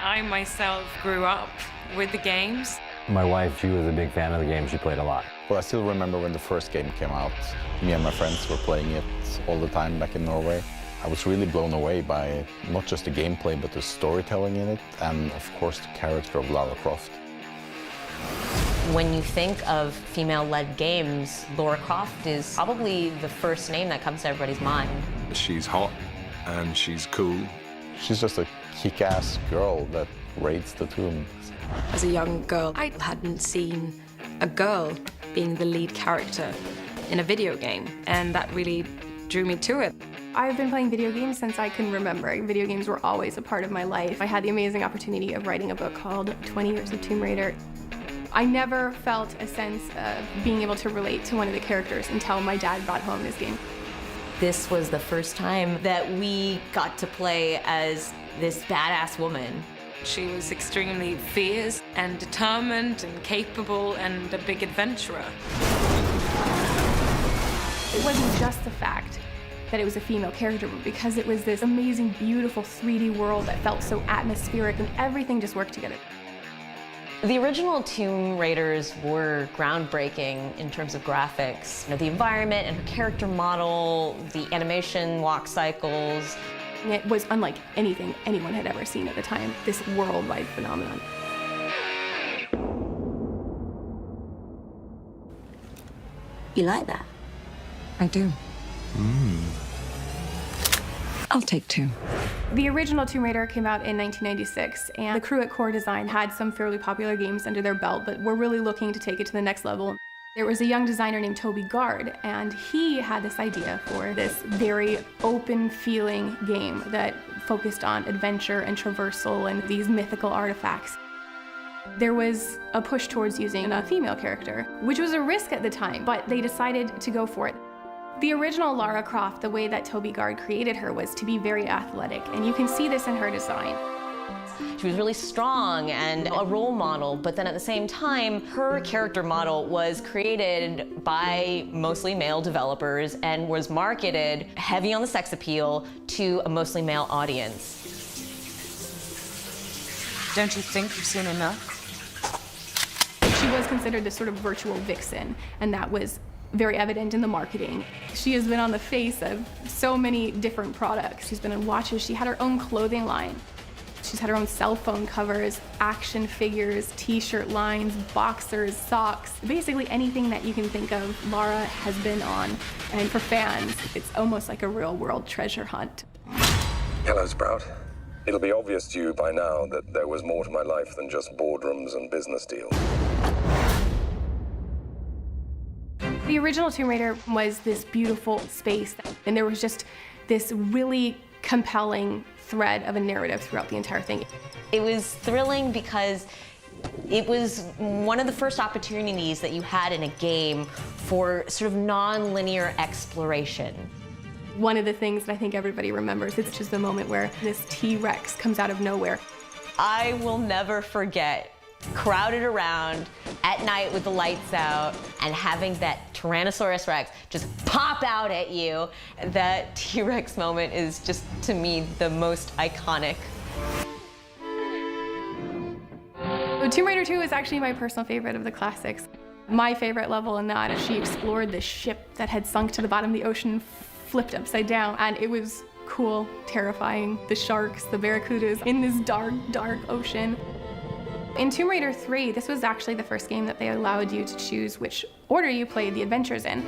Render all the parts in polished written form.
I myself grew up with the games. My wife, she was a big fan of the game. She played a lot. Well, I still remember when the first game came out. Me and my friends were playing it all the time back in Norway. I was really blown away by not just the gameplay, but the storytelling in it, and of course the character of Lara Croft. When you think of female-led games, Lara Croft is probably the first name that comes to everybody's mind. She's hot and she's cool. She's just a kick-ass girl that raids the tomb. As a young girl, I hadn't seen a girl being the lead character in a video game, and that really drew me to it. I've been playing video games since I can remember. Video games were always a part of my life. I had the amazing opportunity of writing a book called 20 Years of Tomb Raider. I never felt a sense of being able to relate to one of the characters until my dad brought home this game. This was the first time that we got to play as this badass woman. She was extremely fierce and determined and capable and a big adventurer. It wasn't just the fact that it was a female character, but because it was this amazing, beautiful 3D world that felt so atmospheric and everything just worked together. The original Tomb Raiders were groundbreaking in terms of graphics. You know, the environment and her character model, the animation walk cycles. It was unlike anything anyone had ever seen at the time, this worldwide phenomenon. You like that? I do. I'll take two. The original Tomb Raider came out in 1996, and the crew at Core Design had some fairly popular games under their belt, but were really looking to take it to the next level. There was a young designer named Toby Gard, and he had this idea for this very open-feeling game that focused on adventure and traversal and these mythical artifacts. There was a push towards using a female character, which was a risk at the time, but they decided to go for it. The original Lara Croft, the way that Toby Gard created her, was to be very athletic, and you can see this in her design. She was really strong and a role model, but then at the same time, her character model was created by mostly male developers and was marketed heavy on the sex appeal to a mostly male audience. Don't you think you've seen enough? She was considered this sort of virtual vixen, and that was very evident in the marketing. She has been on the face of so many different products. She's been in watches. She had her own clothing line. She's had her own cell phone covers, action figures, t-shirt lines, boxers, socks. Basically anything that you can think of, Lara has been on. And for fans, it's almost like a real-world treasure hunt. Hello, Sprout. It'll be obvious to you by now that there was more to my life than just boardrooms and business deals. The original Tomb Raider was this beautiful space, and there was just this really compelling thread of a narrative throughout the entire thing. It was thrilling because it was one of the first opportunities that you had in a game for sort of non-linear exploration. One of the things that I think everybody remembers is just the moment where this T-Rex comes out of nowhere. I will never forget crowded around at night with the lights out and having that Tyrannosaurus Rex just pop out at you. That T-Rex moment is just, to me, the most iconic. Tomb Raider 2 is actually my personal favorite of the classics. My favorite level in that is she explored this ship that had sunk to the bottom of the ocean, flipped upside down, and it was cool, terrifying. The sharks, the barracudas in this dark, dark ocean. In Tomb Raider 3, this was actually the first game that they allowed you to choose which order you played the adventures in.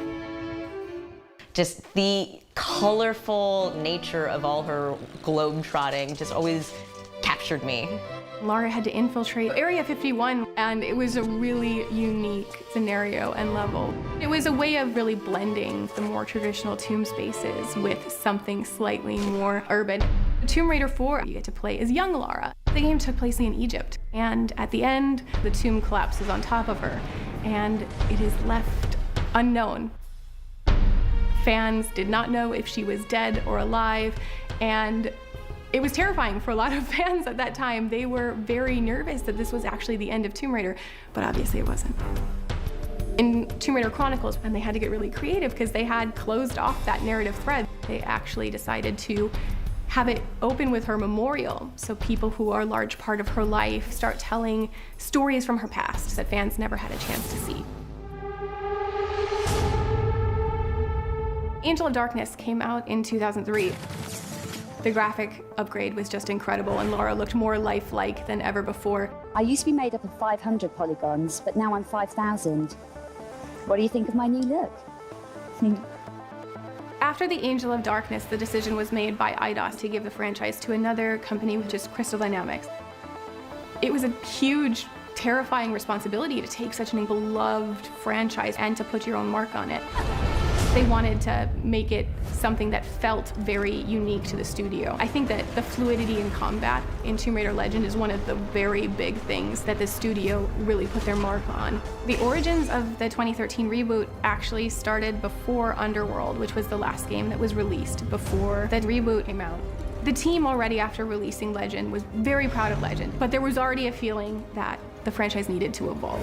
Just the colorful nature of all her globe-trotting just always captured me. Lara had to infiltrate Area 51, and it was a really unique scenario and level. It was a way of really blending the more traditional tomb spaces with something slightly more urban. Tomb Raider 4, you get to play as young Lara. The game took place in Egypt, and at the end, the tomb collapses on top of her, and it is left unknown. Fans did not know if she was dead or alive, and it was terrifying for a lot of fans at that time. They were very nervous that this was actually the end of Tomb Raider, but obviously it wasn't. In Tomb Raider Chronicles, and they had to get really creative because they had closed off that narrative thread. They actually decided to have it open with her memorial, so people who are a large part of her life start telling stories from her past that fans never had a chance to see. Angel of Darkness came out in 2003. The graphic upgrade was just incredible, and Lara looked more lifelike than ever before. I used to be made up of 500 polygons, but now I'm 5,000. What do you think of my new look? After the Angel of Darkness, the decision was made by Eidos to give the franchise to another company, which is Crystal Dynamics. It was a huge, terrifying responsibility to take such a beloved franchise and to put your own mark on it. They wanted to make it something that felt very unique to the studio. I think that the fluidity in combat in Tomb Raider Legend is one of the very big things that the studio really put their mark on. The origins of the 2013 reboot actually started before Underworld, which was the last game that was released before the reboot came out. The team already, after releasing Legend, was very proud of Legend, but there was already a feeling that the franchise needed to evolve.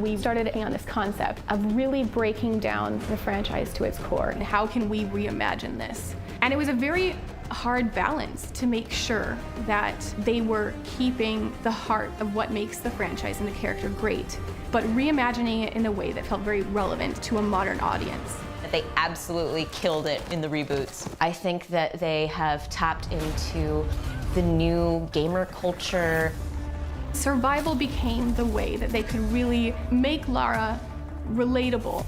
We started on this concept of really breaking down the franchise to its core, and how can we reimagine this? And it was a very hard balance to make sure that they were keeping the heart of what makes the franchise and the character great, but reimagining it in a way that felt very relevant to a modern audience. They absolutely killed it in the reboots. I think that they have tapped into the new gamer culture. Survival became the way that they could really make Lara relatable.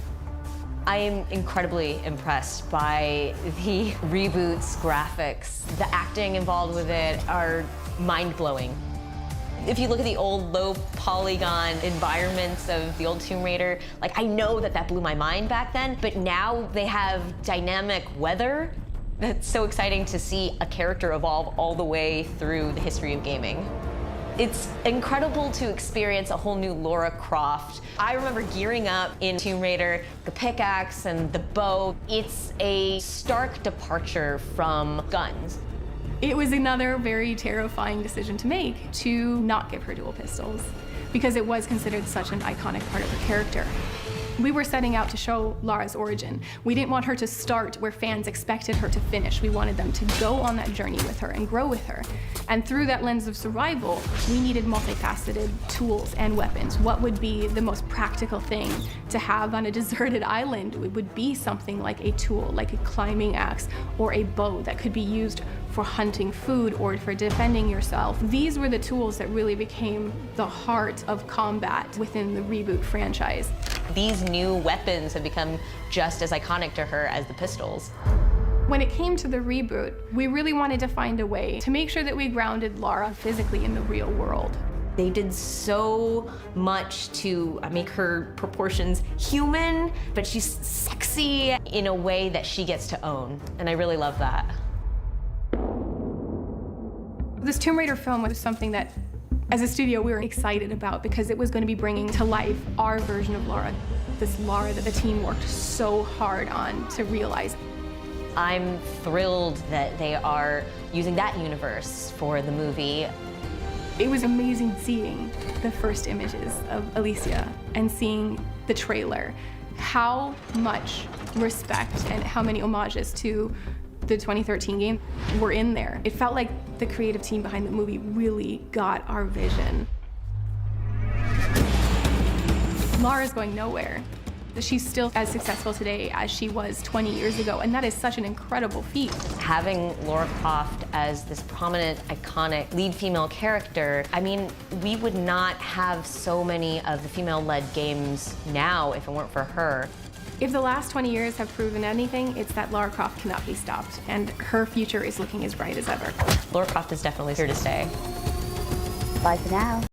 I am incredibly impressed by the reboot's graphics. The acting involved with it are mind-blowing. If you look at the old low polygon environments of the old Tomb Raider, like, I know that that blew my mind back then, but now they have dynamic weather. That's so exciting to see a character evolve all the way through the history of gaming. It's incredible to experience a whole new Lara Croft. I remember gearing up in Tomb Raider, the pickaxe and the bow. It's a stark departure from guns. It was another very terrifying decision to make, to not give her dual pistols, because it was considered such an iconic part of her character. We were setting out to show Lara's origin. We didn't want her to start where fans expected her to finish. We wanted them to go on that journey with her and grow with her. And through that lens of survival, we needed multifaceted tools and weapons. What would be the most practical thing to have on a deserted island? It would be something like a tool, like a climbing axe or a bow that could be used for hunting food or for defending yourself. These were the tools that really became the heart of combat within the reboot franchise. These new weapons have become just as iconic to her as the pistols. When it came to the reboot, we really wanted to find a way to make sure that we grounded Lara physically in the real world. They did so much to make her proportions human, but she's sexy in a way that she gets to own, and I really love that. This Tomb Raider film was something that, as a studio, we were excited about because it was going to be bringing to life our version of Lara, this Lara that the team worked so hard on to realize. I'm thrilled that they are using that universe for the movie. It was amazing seeing the first images of Alicia and seeing the trailer. How much respect and how many homages to the 2013 game were in there. It felt like the creative team behind the movie really got our vision. Lara's going nowhere. She's still as successful today as she was 20 years ago, and that is such an incredible feat. Having Lara Croft as this prominent, iconic lead female character, I mean, we would not have so many of the female-led games now if it weren't for her. If the last 20 years have proven anything, it's that Lara Croft cannot be stopped, and her future is looking as bright as ever. Lara Croft is definitely here to stay. Bye for now.